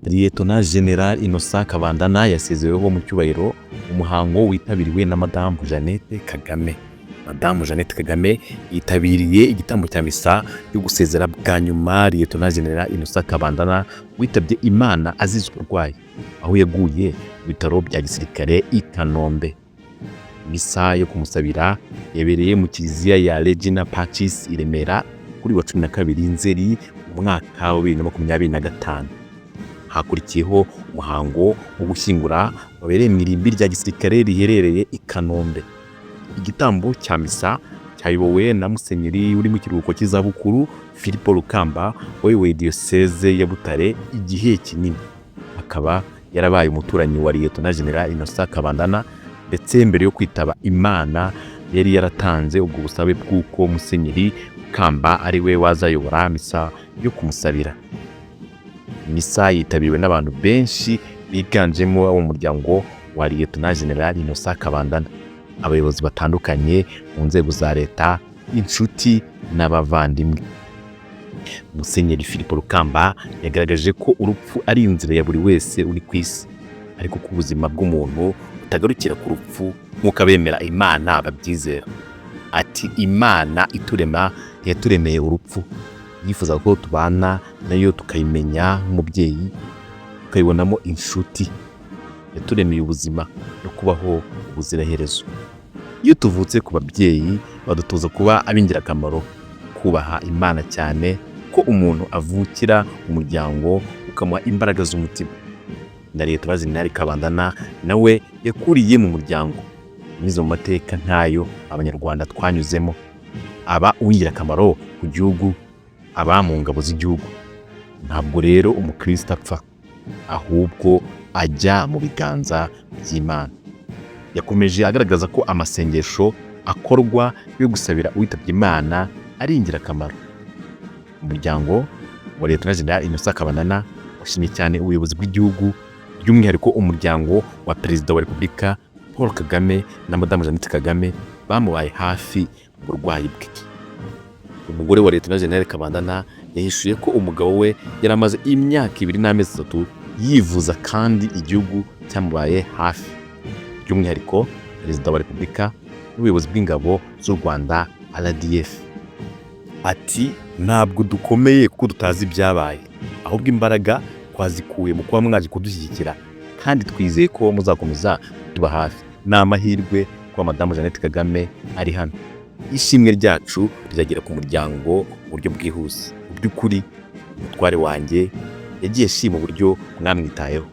Lt Gen Innocent KABANDANA yasezeweho mu cyubahiro umuhango witabiriwe na Madamu Jeannette Kagame. Madamu Jeannette Kagame yitabiriye igitambo cya misa yo gusezera bwa nyuma Lt Gen Innocent KABANDANA witabye Imana azize uburwayi aho yaguye mu bitaro bya gisirikare i Kanombe. Misa yo kumusabira yabereye mu kiliziya ya Regina Pacis i Remera kuri wa 12 Nzeri mu mwaka wa 2025. Hakurikiyeho umuhango wo gushyingura wabereye mu irimbi rya gisirikare riherereye i Kanombe. Igitambo cya misa cyayobowe na Musenyeri uri mu kiruhuko cy'izabukuru Philippe Rukamba wayoboye diyoseze ya Butare igihe kinini. Akaba yarabaye umuturanyi wa Lt Gen Innocent KABANDANA, ndetse mbere yo kwitaba Imana yari yaratanze ubwo busabe bw'uko Musenyeri Rukamba ari we wazayobora misa yo kumusabira. Misa yitabiriwe n'abantu benshi biganjemo abo mu muryango wa Lt Gen Innocent KABANDANA, abayobozi batandukanye mu nzego za leta, inshuti n'abavandimwe. Musenyeri Philippe Rukamba yagaragaje ko urupfu ari inzira ya buri wese uri ku isi, ariko ko ubuzima bw'umuntu butagarukira ku rupfu nk'uko abemera Imana babyizera. Ati Imana iturema yaturemeye urupfu, yifuza ko tubana nayo tukayimenya nk'umubyeyi, tukayibonamo inshuti. Yaturemeye ubuzima no kubaho ubuziraherezo. Iyo tuvutse ku babyeyi badutoza kuba ab'ingirakamaro, kubaha Imana cyane, ko umuntu avukira umuryango ukamuha imbaraga z'umutima. Na Lt Gen KABANDANA nawe yakuriye mu muryango nizo mu mateka ntayo abanyarwanda twanyuzemo, aba uw'ingirakamaro ku gihugu, aba mu ngabo z'igihugu. Ntabwo rero umukristo apfa, ahubwo ajya mu biganza by'Imana. Yakomeje agaragaza ko amasengesho akorwa yo gusabira uwitabye Imana ari ingirakamaro. Umuryango wa Lt Gen Innocent KABANDANA washimye cyane ubuyobozi bw'igihugu, by'umwihariko umuryango wa Perezida wa Repubulika Paul Kagame na Madamu Jeannette Kagame bamubaye hafi mu burwayi bwe. Umugore wa Lt Gen KABANDANA yahishuye ko umugabo we yaramaze imyaka 2 n'amezi 3 yivuza, kandi igihugu cyamubaye hafi, by'umwihariko Perezida wa Repubulika n'ubuyobozi bw'ingabo z'u Rwanda RDF. Ati ntabwo dukomeye kuko tutazi ibyabaye, ahubwo imbaraga twazikuye mu kuba mwaje kudushyigikira, kandi twizeye ko muzakomeza tuba hafi. Ni amahirwe ko Madamu Jeannette Kagame ari hano. Ishimwe ryacu rizagera ku muryango mu buryo bwihuse. Mu by'ukuri umutware wanjye yagiye ashima uburyo mwamwitayeho.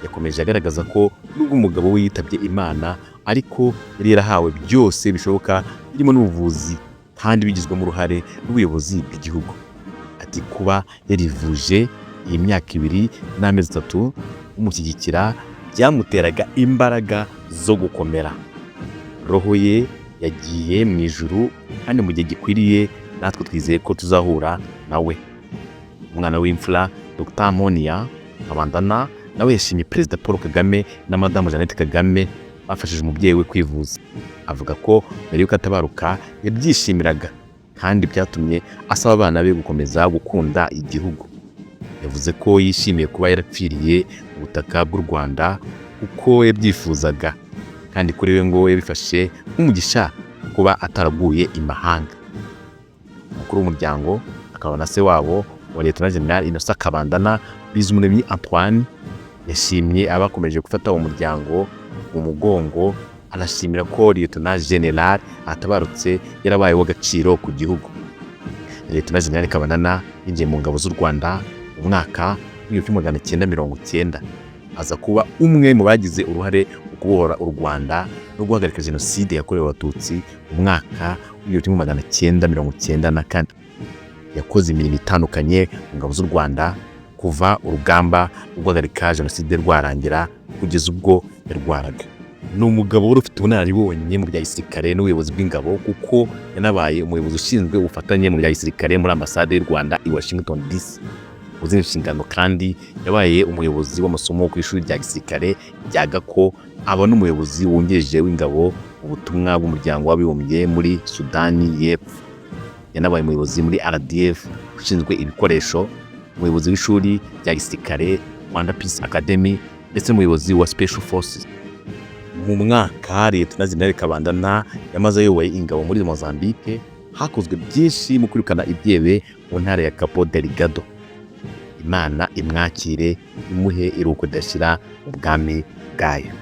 Yakomeje agaragaza ko nubwo umugabo we yitabye Imana, ariko yari yarahawe byose bishoboka, birimo n'ubuvuzi, kandi bigizwemo uruhare n'ubuyobozi bw'igihugu. Ati kuba yarivuje iyi myaka 2 n'amezi 3 umushyigikira byamuteraga imbaraga zo gukomera. Roho ye yagiye mu ijuru, kandi mu gihe gikwiriye natwe twizeye ko tuzahura nawe. Umwana w'imfura Dr Monia KABANDANA nawe yashimye Perezida Paul Kagame na Madamu Jeannette Kagame bafashije umubyeyi we kwivuza. Avuga ko mbere y'uko atabaruka yabyishimiraga, kandi byatumye asaba abana be gukomeza gukunda igihugu. Yavuze ko yishimiye kuba yarapfiriye mu butaka bw'u Rwanda uko yabyifuzaga, kandi kuri we ngo yabifashe nk'umugisha kuba ataraguye imahanga. Umukuru w'umuryango akaba na se wabo wa Lt Gen Innocent KABANDANA, Bizumuremyi Antoine, yashimye abakomeje gufata uwo muryango mu mugongo. Arashimira ko Lt Gen atabarutse yarabaye w'agaciro ku gihugu. Lt Gen KABANDANA yinjiye mu ngabo z'u Rwanda mu mwaka wa 1990, aza kuba umwe mu bagize uruhare mu kubohora u Rwanda no guhagarika jenoside yakorewe Abatutsi mu mwaka wa 1994. Yakoze imirimo itandukanye mu ngabo z'u Rwanda kuva urugamba rwo guhagarika jenoside rwarangira kugeza ubwo yarwaraga. Ni umugabo wari ufite ubunararibonye mu bya gisirikare n'ubuyobozi bw'ingabo, kuko yanabaye umuyobozi ushinzwe ubufatanye mu bya gisirikare muri ambasade y'u Rwanda i Washington DC. Uzi inshingano kandi yabaye umuyobozi w'amasomo ku ishuri rya gisirikare rya Gako, aba n'umuyobozi wungirije w'ingabo ubutumwa bw'umuryango w'abibumbye muri Sudani y'Epfo. Yanabaye umuyobozi muri RDF ushinzwe ibikoresho, umuyobozi w'ishuri rya gisirikare Rwanda Peace Academy ndetse n'umuyobozi wa Special Forces. Mu mwaka Lt Gen Kabandana yamaze ayoboye ingabo muri Mozambique, hakozwe byinshi mu kwirukana ibyebe mu ntara ya Cabo Delgado. Imana imwakire imuhe iruko dashira mu bwami bwayo.